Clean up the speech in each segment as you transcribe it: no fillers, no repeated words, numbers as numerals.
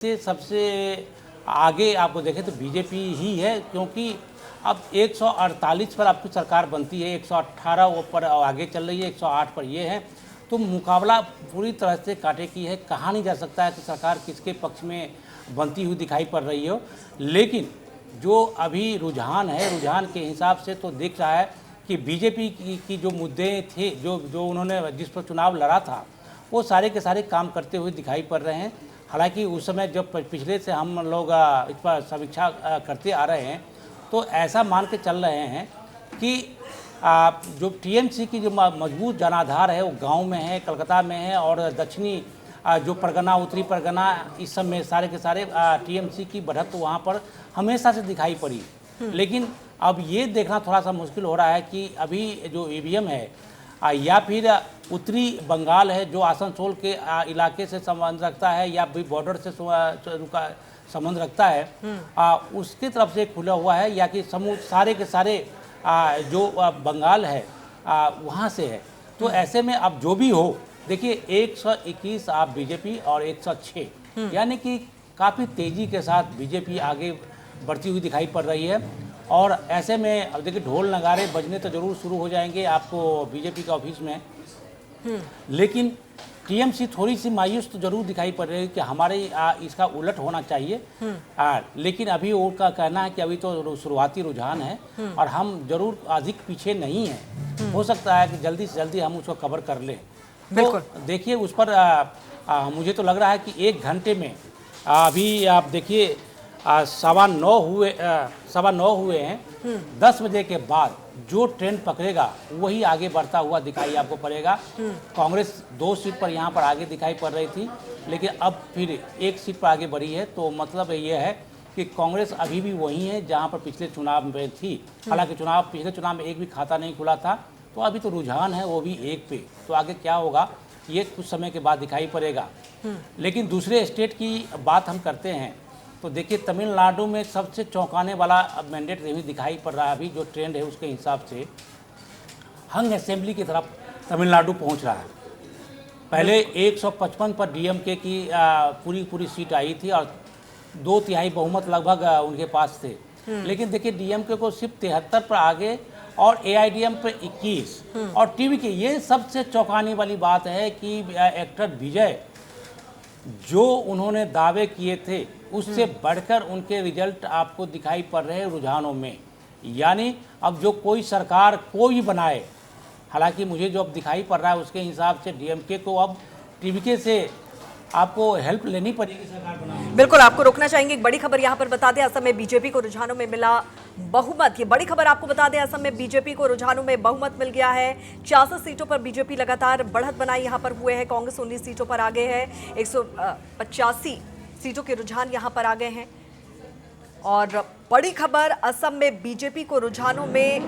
से सबसे आगे आपको देखें तो बीजेपी ही है, क्योंकि अब 148 पर आपकी सरकार बनती है, 118 पर आगे चल रही है, 108 पर ये है, तो मुकाबला पूरी तरह से कांटे की है। कहा नहीं जा सकता है कि सरकार किसके पक्ष में बनती हुई दिखाई पड़ रही हो, लेकिन जो अभी रुझान है, रुझान के हिसाब से तो दिख रहा है कि बीजेपी की जो मुद्दे थे, जो उन्होंने जिस पर चुनाव लड़ा था, वो सारे के सारे काम करते हुए दिखाई पड़ रहे हैं। हालांकि उस समय जब पिछले से हम लोग इस पर समीक्षा करते आ रहे हैं, तो ऐसा मान के चल रहे हैं कि जो टीएमसी की जो मजबूत जनाधार है वो गांव में है, कलकत्ता में है, और दक्षिणी जो परगना, उत्तरी परगना, इस सब में सारे के सारे टीएमसी की बढ़त तो वहाँ पर हमेशा से दिखाई पड़ी। लेकिन अब ये देखना थोड़ा सा मुश्किल हो रहा है कि अभी जो ईवीएम है या फिर उत्तरी बंगाल है जो आसनसोल के इलाके से संबंध रखता है या भी बॉर्डर से संबंध रखता है, उसकी तरफ से खुला हुआ है, या कि सारे के सारे जो बंगाल है वहाँ से है। तो ऐसे में अब जो भी हो, देखिए 121 आप बीजेपी और 106, यानी कि काफ़ी तेज़ी के साथ बीजेपी आगे बढ़ती हुई दिखाई पड़ रही है। और ऐसे में अब देखिए ढोल नगाड़े बजने तो ज़रूर शुरू हो जाएंगे आपको बीजेपी का ऑफिस में, लेकिन टीएमसी थोड़ी सी मायूस तो जरूर दिखाई पड़ रही है कि हमारे इसका उलट होना चाहिए। लेकिन अभी उनका कहना है कि अभी तो शुरुआती रुझान है और हम जरूर अधिक पीछे नहीं हैं। हो सकता है कि जल्दी से जल्दी हम उसको कवर कर लें। तो देखिए उस पर मुझे तो लग रहा है कि 1 घंटे में अभी आप देखिए 9:15 हुए हैं। 10 बजे के बाद जो ट्रेंड पकड़ेगा वही आगे बढ़ता हुआ दिखाई आपको पड़ेगा। कांग्रेस 2 सीट पर यहाँ पर आगे दिखाई पड़ रही थी, लेकिन अब फिर 1 सीट पर आगे बढ़ी है। तो मतलब ये है कि कांग्रेस अभी भी वही है जहाँ पर पिछले चुनाव में थी। हालांकि पिछले चुनाव में एक भी खाता नहीं खुला था, तो अभी तो रुझान है वो भी 1 पे। तो आगे क्या होगा ये कुछ समय के बाद दिखाई पड़ेगा। लेकिन दूसरे स्टेट की बात हम करते हैं तो देखिए तमिलनाडु में सबसे चौंकाने वाला मैंडेट भी दिखाई पड़ रहा है। अभी जो ट्रेंड है उसके हिसाब से हंग असेंबली की तरफ तमिलनाडु पहुंच रहा है। पहले 155 पर डीएमके की पूरी सीट आई थी और 2/3 बहुमत लगभग उनके पास थे। लेकिन देखिए डीएमके को सिर्फ 73 पर आगे और एआईडीएम पर 21 और टीवीके। ये सबसे चौंकाने वाली बात है कि एक्टर विजय जो उन्होंने दावे किए थे उससे बढ़कर उनके रिजल्ट आपको दिखाई पड़ रहे हैं रुझानों में। यानी अब जो कोई सरकार कोई बनाए, हालांकि मुझे जो अब दिखाई पड़ रहा है उसके हिसाब से डीएमके को अब टीवीके से आपको हेल्प लेनी पड़ेगी सरकार बनाने। बिल्कुल, आपको रोकना चाहेंगे। एक बड़ी खबर यहाँ पर बता दें, असम में बीजेपी को रुझानों में मिला बहुमत। ये बड़ी खबर आपको बता दें, असम में बीजेपी को रुझानों में बहुमत मिल गया है। 66 सीटों पर बीजेपी लगातार बढ़त बनाई यहाँ पर हुए है। कांग्रेस 19 सीटों पर आगे है। 185 सीटों के रुझान यहाँ पर आ गए हैं। और बड़ी खबर, असम में बीजेपी को रुझानों में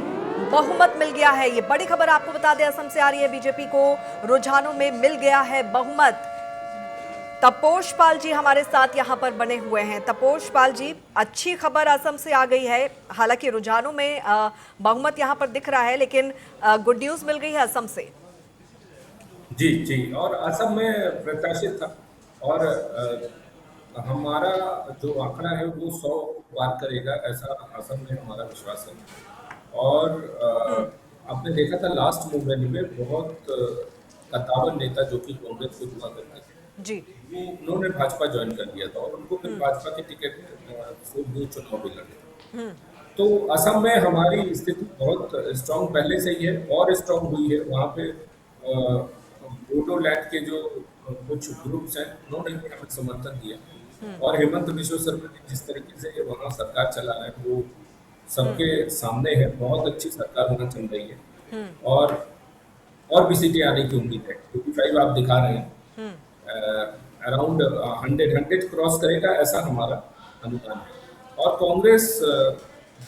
बहुमत मिल गया है। ये बड़ी खबर आपको बता दें, असम से आ रही है। बीजेपी को रुझानों में मिल गया है बहुमत। तपोष पाल जी हमारे साथ यहाँ पर बने हुए हैं। तपोष पाल जी, अच्छी खबर असम से आ गई है। हालांकि रुझानों में बहुमत यहाँ पर दिख रहा है, लेकिन गुड न्यूज मिल गई है असम से। जी जी, और असम में प्रत्याशित था और हमारा जो आंकड़ा है वो 100 पार करेगा, ऐसा असम में हमारा विश्वास है। और आपने देखा था लास्ट मूवमेंट में बहुत कद्दावर नेता जो कि कांग्रेस से हुआ करते थे जी, वो उन्होंने भाजपा ज्वाइन कर दिया था और उनको फिर भाजपा के टिकट से वो चुनाव भी लड़े। तो असम में हमारी स्थिति बहुत स्ट्रांग पहले से ही है और स्ट्रांग हुई है। वहाँ पे बोडोलैंड के जो कुछ ग्रुप्स हैं उन्होंने भी हमें समर्थन दिया और हेमंत बिश्व शर्मा जी जिस तरीके से वहाँ सरकार चला रहे हैं वो सबके सामने है। बहुत अच्छी सरकार होना चल रही है और भी सीटें आने की उम्मीद है क्योंकि 55 आप दिखा रहे हैं। अराउंड 100 क्रॉस करेगा ऐसा हमारा अनुमान है और कांग्रेस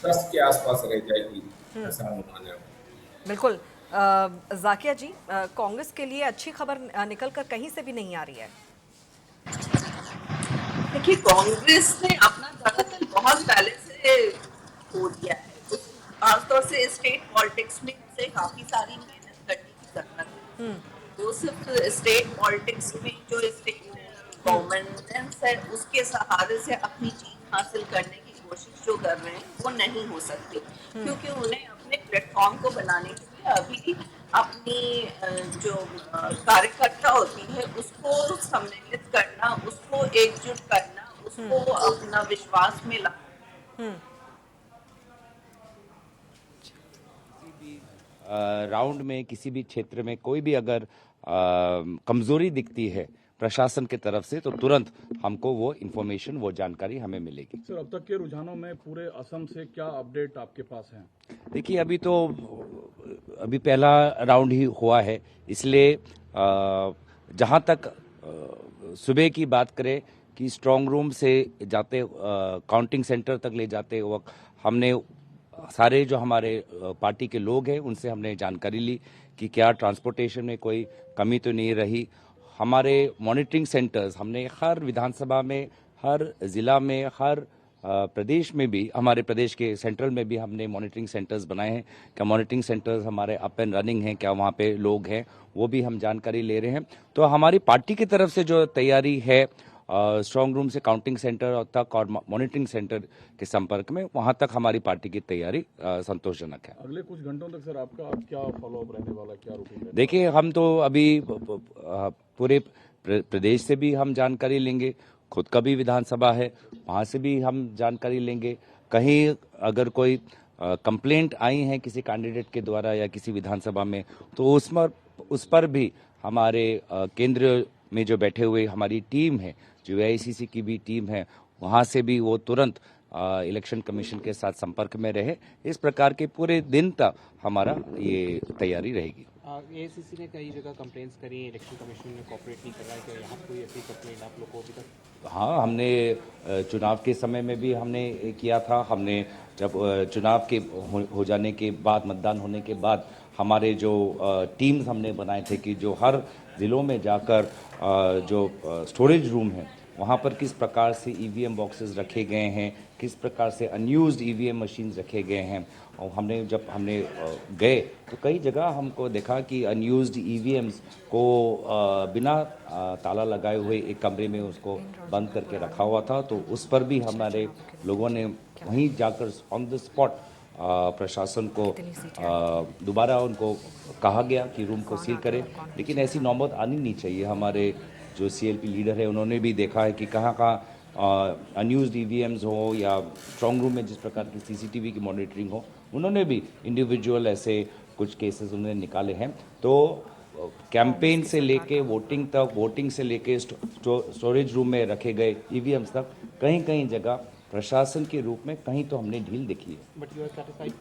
10 के आसपास रह जाएगी ऐसा अनुमान है। बिल्कुल। जाकिया जी, कांग्रेस के लिए अच्छी खबर निकलकर कहीं से भी नहीं आ रही है। देखिए, कांग्रेस ने अपना दरअसल बहुत पहले से खो दिया है। खासतौर से स्टेट पॉलिटिक्स में उसे काफी सारी मेहनत करने की जरूरत है। तो सिर्फ स्टेट पॉलिटिक्स में जो स्टेट गवर्नेंस है उसके सहारे से अपनी जीत हासिल करने की कोशिश जो कर रहे हैं वो नहीं हो सकती, क्योंकि उन्हें अपने प्लेटफॉर्म को बनाने के लिए अभी अपनी जो कार्यकर्ता होती है उसको सम्मिलित करना, उसको एकजुट करना, उसको अपना विश्वास में ला। राउंड में किसी भी क्षेत्र में कोई भी अगर कमजोरी दिखती है प्रशासन के तरफ से तो तुरंत हमको वो इन्फॉर्मेशन, वो जानकारी हमें मिलेगी। सर, अब तक के रुझानों में पूरे असम से क्या अपडेट आपके पास है? देखिए, अभी पहला राउंड ही हुआ है, इसलिए जहां तक सुबह की बात करें कि स्ट्रांग रूम से जाते काउंटिंग सेंटर तक ले जाते वक्त हमने सारे जो हमारे पार्टी के लोग हैं उनसे हमने जानकारी ली कि क्या ट्रांसपोर्टेशन में कोई कमी तो नहीं रही। हमारे मॉनिटरिंग सेंटर्स हमने हर विधानसभा में, हर जिला में, हर प्रदेश में भी, हमारे प्रदेश के सेंट्रल में भी हमने मॉनिटरिंग सेंटर्स बनाए हैं। क्या मॉनिटरिंग सेंटर्स हमारे अप एंड रनिंग हैं, क्या वहाँ पे लोग हैं, वो भी हम जानकारी ले रहे हैं। तो हमारी पार्टी की तरफ से जो तैयारी है स्ट्रांग रूम से काउंटिंग सेंटर तक और मॉनिटरिंग सेंटर के संपर्क में, वहां तक हमारी पार्टी की तैयारी संतोषजनक है। अगले कुछ घंटों तक सर आपका क्या फॉलोअप रहने वाला, क्या रूटीन? देखिए, हम तो अभी पूरे प्रदेश से भी हम जानकारी लेंगे, खुद का भी विधानसभा है वहां से भी हम जानकारी लेंगे। कहीं अगर कोई कंप्लेंट आई है किसी कैंडिडेट के द्वारा या किसी विधानसभा में, तो उस पर भी हमारे केंद्र में जो बैठे हुए हमारी टीम है, जो AICC की भी टीम है, वहां से भी वो तुरंत इलेक्शन कमीशन के साथ संपर्क में रहे। इस प्रकार के पूरे दिन तक हमारा ये तैयारी रहेगी। AICC ने कई जगह कंप्लेंट्स करी, इलेक्शन कमीशन ने कोऑपरेट नहीं कर रहा है, क्या यहाँ कोई ऐसी कंप्लेंट आप लोगों को अभी तक? हाँ, हमने चुनाव के समय में भी हमने किया था। हमने जब चुनाव के हो जाने के बाद, मतदान होने के बाद, हमारे जो टीम्स हमने बनाए थे कि जो हर ज़िलों में जाकर जो स्टोरेज रूम है वहाँ पर किस प्रकार से EVM बॉक्सेस रखे गए हैं, किस प्रकार से अनयूज्ड EVM मशीन्स रखे गए हैं। और जब हमने गए तो कई जगह हमको देखा कि अनयूज्ड EVMs को बिना ताला लगाए हुए एक कमरे में उसको बंद करके रखा हुआ था। तो उस पर भी हमारे लोगों ने वहीं जाकर ऑन द स्पॉट प्रशासन को दोबारा उनको कहा गया कि रूम को सील करें। लेकिन ऐसी नौबत आनी नहीं चाहिए। हमारे जो CLP लीडर है उन्होंने भी देखा है कि कहाँ अनयूज्ड EVMs हो या स्ट्रांग रूम में जिस प्रकार की CCTV की मॉनिटरिंग हो, उन्होंने भी इंडिविजुअल ऐसे कुछ केसेस उन्होंने निकाले हैं। तो कैंपेन से लेके वोटिंग तक, वोटिंग से लेके स्टोरेज रूम में रखे गए EVMs तक कहीं कहीं जगह प्रशासन के रूप में कहीं तो हमने ढील देखी है। But you are satisfied?